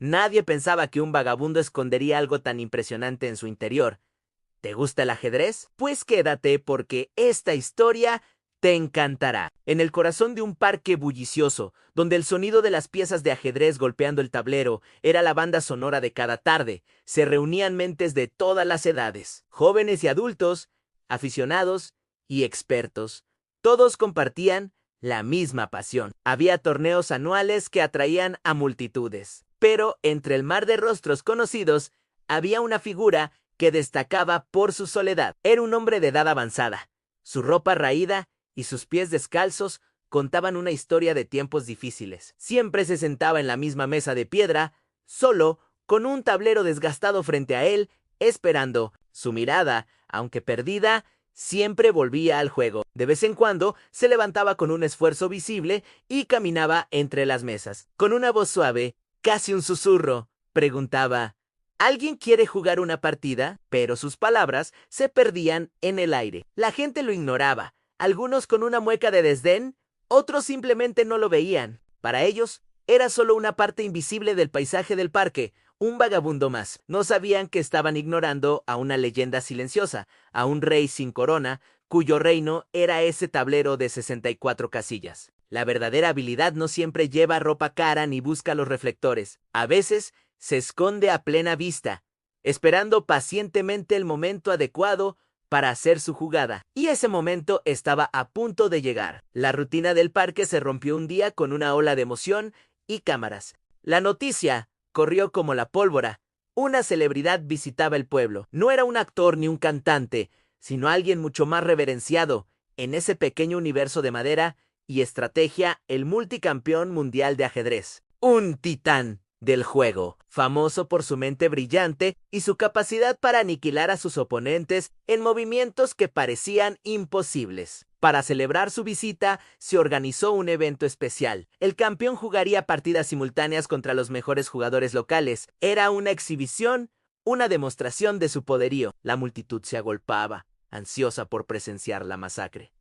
Nadie pensaba que un vagabundo escondería algo tan impresionante en su interior. ¿Te gusta el ajedrez? Pues quédate porque esta historia te encantará. En el corazón de un parque bullicioso, donde el sonido de las piezas de ajedrez golpeando el tablero era la banda sonora de cada tarde, se reunían mentes de todas las edades, jóvenes y adultos, aficionados y expertos. Todos compartían la misma pasión. Había torneos anuales que atraían a multitudes. Pero entre el mar de rostros conocidos, había una figura que destacaba por su soledad. Era un hombre de edad avanzada. Su ropa raída y sus pies descalzos contaban una historia de tiempos difíciles. Siempre se sentaba en la misma mesa de piedra, solo, con un tablero desgastado frente a él, esperando. Su mirada, aunque perdida, siempre volvía al juego. De vez en cuando se levantaba con un esfuerzo visible y caminaba entre las mesas. Con una voz suave, casi un susurro, preguntaba: ¿alguien quiere jugar una partida? Pero sus palabras se perdían en el aire. La gente lo ignoraba, algunos con una mueca de desdén, otros simplemente no lo veían. Para ellos, era solo una parte invisible del paisaje del parque, un vagabundo más. No sabían que estaban ignorando a una leyenda silenciosa, a un rey sin corona, cuyo reino era ese tablero de 64 casillas. La verdadera habilidad no siempre lleva ropa cara ni busca los reflectores. A veces se esconde a plena vista, esperando pacientemente el momento adecuado para hacer su jugada. Y ese momento estaba a punto de llegar. La rutina del parque se rompió un día con una ola de emoción y cámaras. La noticia corrió como la pólvora. Una celebridad visitaba el pueblo. No era un actor ni un cantante, sino alguien mucho más reverenciado. En ese pequeño universo de madera y estrategia, el multicampeón mundial de ajedrez. Un titán del juego, famoso por su mente brillante y su capacidad para aniquilar a sus oponentes en movimientos que parecían imposibles. Para celebrar su visita, se organizó un evento especial. El campeón jugaría partidas simultáneas contra los mejores jugadores locales. Era una exhibición, una demostración de su poderío. La multitud se agolpaba, ansiosa por presenciar la masacre.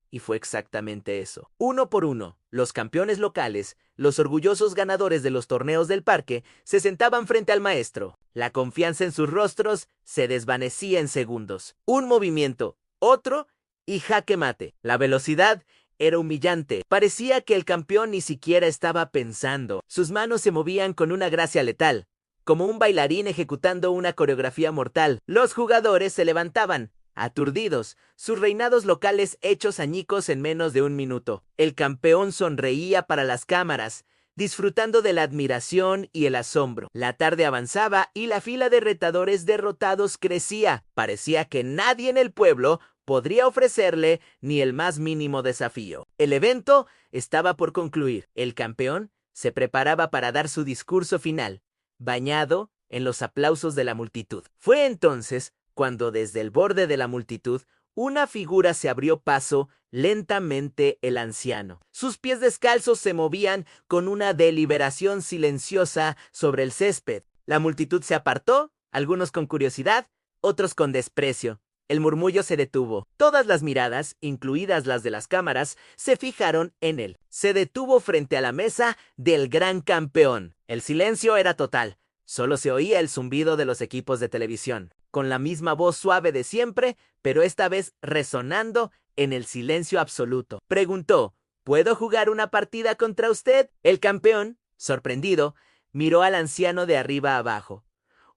Y fue exactamente eso. Uno por uno, los campeones locales, los orgullosos ganadores de los torneos del parque, se sentaban frente al maestro. La confianza en sus rostros se desvanecía en segundos. Un movimiento, otro y jaque mate. La velocidad era humillante. Parecía que el campeón ni siquiera estaba pensando. Sus manos se movían con una gracia letal, como un bailarín ejecutando una coreografía mortal. Los jugadores se levantaban, aturdidos, sus reinados locales hechos añicos en menos de un minuto. El campeón sonreía para las cámaras, disfrutando de la admiración y el asombro. La tarde avanzaba y la fila de retadores derrotados crecía. Parecía que nadie en el pueblo podría ofrecerle ni el más mínimo desafío. El evento estaba por concluir. El campeón se preparaba para dar su discurso final, bañado en los aplausos de la multitud. Fue entonces cuando desde el borde de la multitud una figura se abrió paso lentamente. El anciano. Sus pies descalzos se movían con una deliberación silenciosa sobre el césped. La multitud se apartó, algunos con curiosidad, otros con desprecio. El murmullo se detuvo. Todas las miradas, incluidas las de las cámaras, se fijaron en él. Se detuvo frente a la mesa del gran campeón. El silencio era total. Solo se oía el zumbido de los equipos de televisión, con la misma voz suave de siempre, pero esta vez resonando en el silencio absoluto. Preguntó: ¿puedo jugar una partida contra usted? El campeón, sorprendido, miró al anciano de arriba abajo.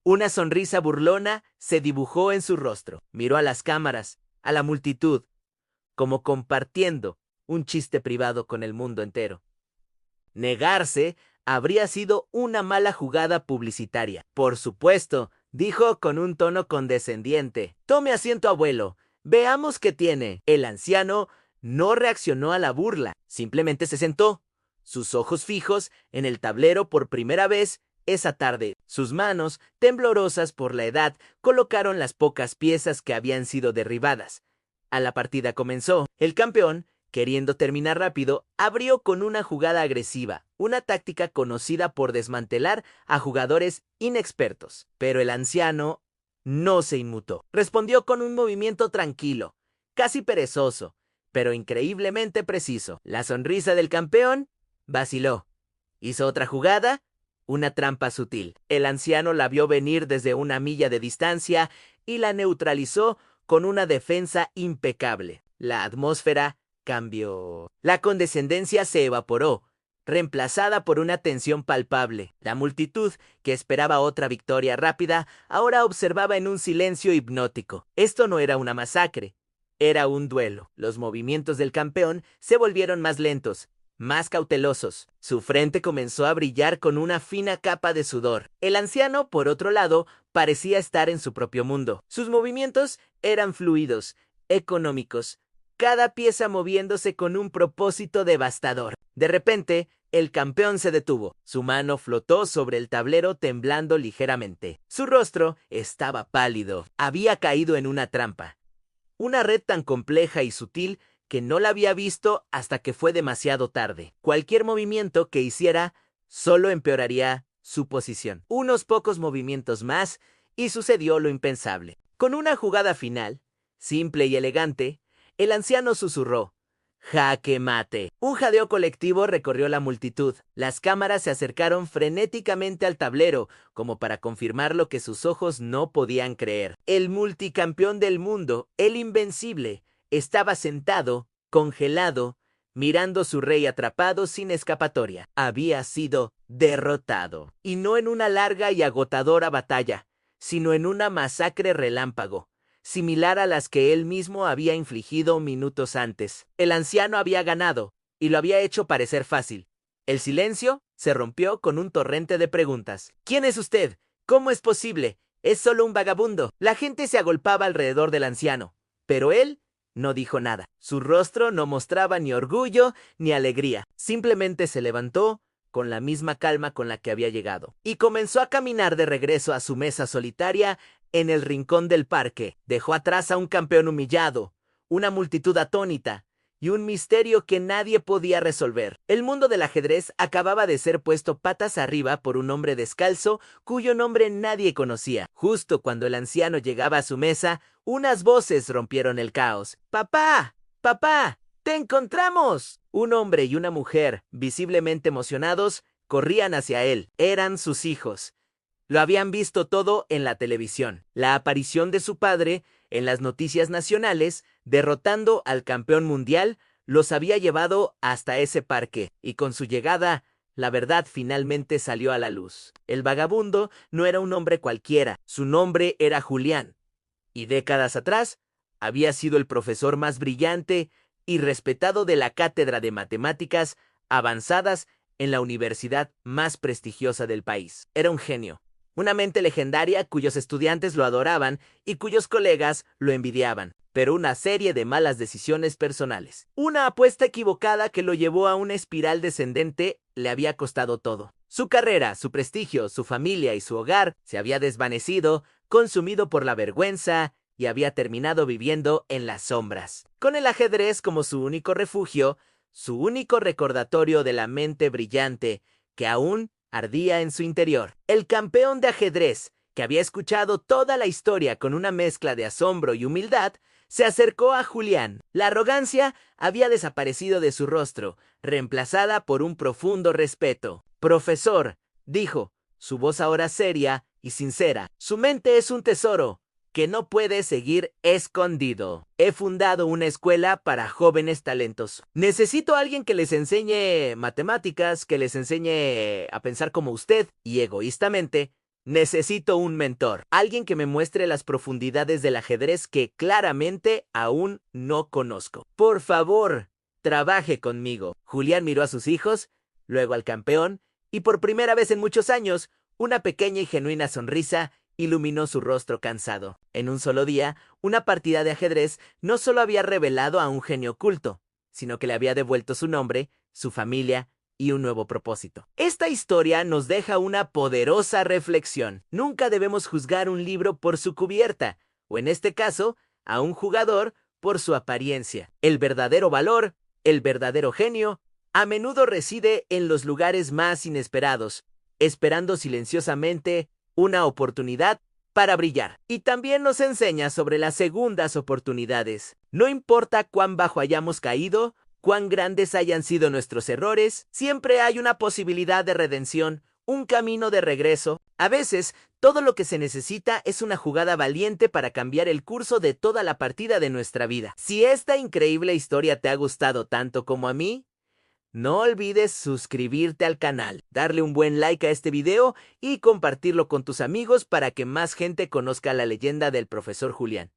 Una sonrisa burlona se dibujó en su rostro. Miró a las cámaras, a la multitud, como compartiendo un chiste privado con el mundo entero. Negarse habría sido una mala jugada publicitaria. Por supuesto, dijo con un tono condescendiente. Tome asiento, abuelo. Veamos qué tiene. El anciano no reaccionó a la burla. Simplemente se sentó, sus ojos fijos en el tablero por primera vez esa tarde. Sus manos, temblorosas por la edad, colocaron las pocas piezas que habían sido derribadas. La partida comenzó. El campeón, queriendo terminar rápido, abrió con una jugada agresiva, una táctica conocida por desmantelar a jugadores inexpertos. Pero el anciano no se inmutó. Respondió con un movimiento tranquilo, casi perezoso, pero increíblemente preciso. La sonrisa del campeón vaciló. Hizo otra jugada, una trampa sutil. El anciano la vio venir desde una milla de distancia y la neutralizó con una defensa impecable. La atmósfera cambió. La condescendencia se evaporó, reemplazada por una tensión palpable. La multitud, que esperaba otra victoria rápida, ahora observaba en un silencio hipnótico. Esto no era una masacre, era un duelo. Los movimientos del campeón se volvieron más lentos, más cautelosos. Su frente comenzó a brillar con una fina capa de sudor. El anciano, por otro lado, parecía estar en su propio mundo. Sus movimientos eran fluidos, económicos, cada pieza moviéndose con un propósito devastador. De repente, el campeón se detuvo. Su mano flotó sobre el tablero temblando ligeramente. Su rostro estaba pálido. Había caído en una trampa. Una red tan compleja y sutil que no la había visto hasta que fue demasiado tarde. Cualquier movimiento que hiciera solo empeoraría su posición. Unos pocos movimientos más y sucedió lo impensable. Con una jugada final, simple y elegante, el anciano susurró: «Jaque mate». Un jadeo colectivo recorrió la multitud. Las cámaras se acercaron frenéticamente al tablero, como para confirmar lo que sus ojos no podían creer. El multicampeón del mundo, el invencible, estaba sentado, congelado, mirando a su rey atrapado sin escapatoria. Había sido derrotado. Y no en una larga y agotadora batalla, sino en una masacre relámpago, similar a las que él mismo había infligido minutos antes. El anciano había ganado, y lo había hecho parecer fácil. El silencio se rompió con un torrente de preguntas. ¿Quién es usted? ¿Cómo es posible? Es solo un vagabundo. La gente se agolpaba alrededor del anciano, pero él no dijo nada. Su rostro no mostraba ni orgullo ni alegría. Simplemente se levantó con la misma calma con la que había llegado, y comenzó a caminar de regreso a su mesa solitaria en el rincón del parque. Dejó atrás a un campeón humillado, una multitud atónita y un misterio que nadie podía resolver. El mundo del ajedrez acababa de ser puesto patas arriba por un hombre descalzo cuyo nombre nadie conocía. Justo cuando el anciano llegaba a su mesa, unas voces rompieron el caos. «¡Papá! ¡Papá! ¡Te encontramos!». Un hombre y una mujer, visiblemente emocionados, corrían hacia él. Eran sus hijos. Lo habían visto todo en la televisión. La aparición de su padre en las noticias nacionales, derrotando al campeón mundial, los había llevado hasta ese parque, y con su llegada, la verdad finalmente salió a la luz. El vagabundo no era un hombre cualquiera, su nombre era Julián, y décadas atrás había sido el profesor más brillante y respetado de la cátedra de matemáticas avanzadas en la universidad más prestigiosa del país. Era un genio. Una mente legendaria cuyos estudiantes lo adoraban y cuyos colegas lo envidiaban, pero una serie de malas decisiones personales. Una apuesta equivocada que lo llevó a una espiral descendente le había costado todo. Su carrera, su prestigio, su familia y su hogar se había desvanecido, consumido por la vergüenza, y había terminado viviendo en las sombras. Con el ajedrez como su único refugio, su único recordatorio de la mente brillante que aún ardía en su interior. El campeón de ajedrez, que había escuchado toda la historia con una mezcla de asombro y humildad, se acercó a Julián. La arrogancia había desaparecido de su rostro, reemplazada por un profundo respeto. «Profesor», dijo, su voz ahora seria y sincera, «su mente es un tesoro que no puede seguir escondido. He fundado una escuela para jóvenes talentos. Necesito a alguien que les enseñe matemáticas, que les enseñe a pensar como usted, y egoístamente, necesito un mentor. Alguien que me muestre las profundidades del ajedrez que claramente aún no conozco. Por favor, trabaje conmigo». Julián miró a sus hijos, luego al campeón, y por primera vez en muchos años, una pequeña y genuina sonrisa iluminó su rostro cansado. En un solo día, una partida de ajedrez no solo había revelado a un genio oculto, sino que le había devuelto su nombre, su familia y un nuevo propósito. Esta historia nos deja una poderosa reflexión. Nunca debemos juzgar un libro por su cubierta, o en este caso, a un jugador por su apariencia. El verdadero valor, el verdadero genio, a menudo reside en los lugares más inesperados, esperando silenciosamente una oportunidad para brillar. Y también nos enseña sobre las segundas oportunidades. No importa cuán bajo hayamos caído, cuán grandes hayan sido nuestros errores, siempre hay una posibilidad de redención, un camino de regreso. A veces, todo lo que se necesita es una jugada valiente para cambiar el curso de toda la partida de nuestra vida. Si esta increíble historia te ha gustado tanto como a mí, no olvides suscribirte al canal, darle un buen like a este video y compartirlo con tus amigos para que más gente conozca la leyenda del profesor Julián.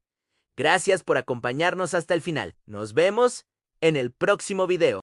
Gracias por acompañarnos hasta el final. Nos vemos en el próximo video.